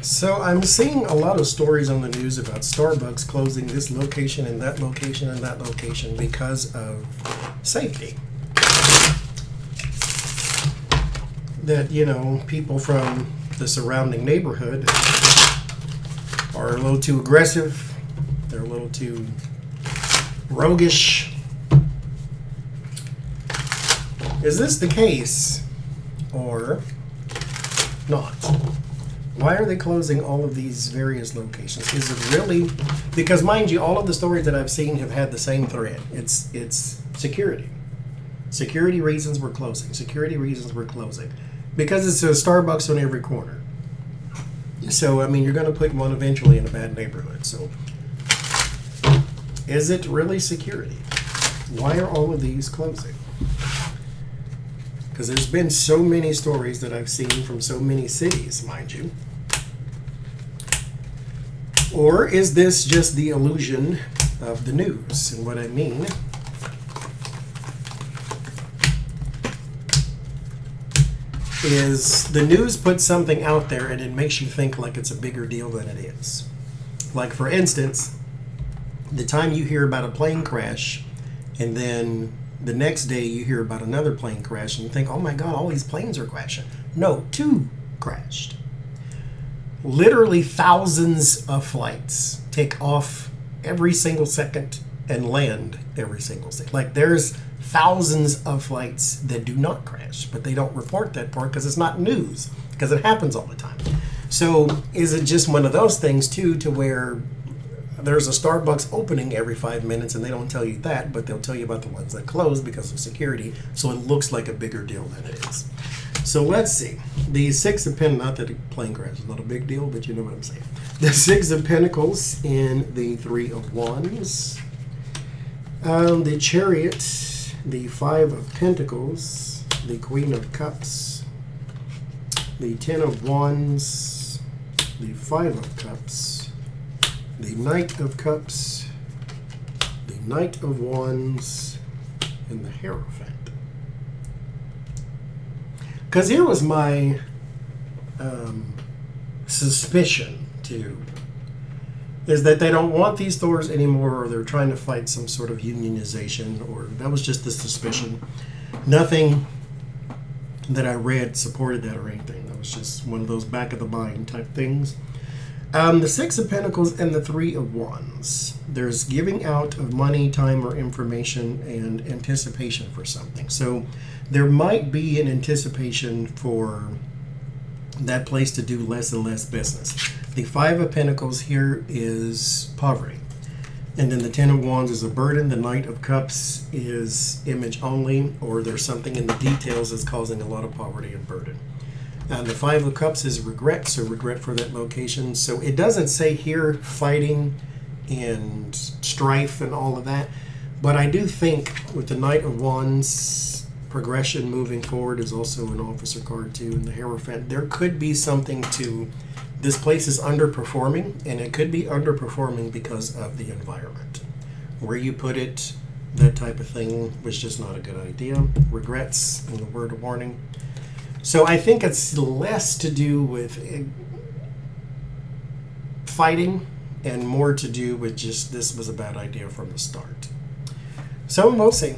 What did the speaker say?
So I'm seeing a lot of stories on the news about Starbucks closing this location and that location and that location because of safety. That, you know, people from the surrounding neighborhood are a little too aggressive. They're a little too roguish. Is this the case or not? Why are they closing all of these various locations? Is it really? Because mind you, all of the stories that I've seen have had the same thread. It's security. Security reasons we're closing. Security reasons we're closing. Because it's a Starbucks on every corner. So, I mean, you're going to put one eventually in a bad neighborhood. So, is it really security? Why are all of these closing? Because there's been so many stories that I've seen from so many cities, mind you. Or is this just the illusion of the news? And what I mean is the news puts something out there and it makes you think like it's a bigger deal than it is. Like, for instance, the time you hear about a plane crash and then the next day you hear about another plane crash and you think, oh my God, all these planes are crashing. No, 2 crashed. Literally thousands of flights take off every single second and land every single second. Like, there's thousands of flights that do not crash, but they don't report that part because it's not news, because it happens all the time. So is it just one of those things too, to where there's a Starbucks opening every 5 minutes and they don't tell you that, but they'll tell you about the ones that close because of security, so it looks like a bigger deal than it is. So let's see. The 6 of Pentacles, not that a plane crash is not a big deal, but you know what I'm saying. The 6 of Pentacles in the 3 of Wands. The Chariot, the 5 of Pentacles, the Queen of Cups, the 10 of Wands, the 5 of Cups, the Knight of Cups, the Knight of Wands, and the Hierophant. Because here was my suspicion, too, is that they don't want these stores anymore, or they're trying to fight some sort of unionization, or that was just the suspicion. Nothing that I read supported that or anything. That was just one of those back of the mind type things. The 6 of Pentacles and the 3 of Wands. There's giving out of money, time, or information and anticipation for something. So there might be an anticipation for that place to do less and less business. The 5 of Pentacles here is poverty. And then the 10 of Wands is a burden. The Knight of Cups is image only, or there's something in the details that's causing a lot of poverty and burden. And the 5 of Cups is regret, so regret for that location. So it doesn't say here fighting and strife and all of that. But I do think with the Knight of Wands, progression moving forward is also an officer card too. And the Hierophant, there could be something to this place is underperforming, and it could be underperforming because of the environment. Where you put it, that type of thing was just not a good idea. Regrets in the word of warning. So I think it's less to do with fighting and more to do with just this was a bad idea from the start. So we'll see.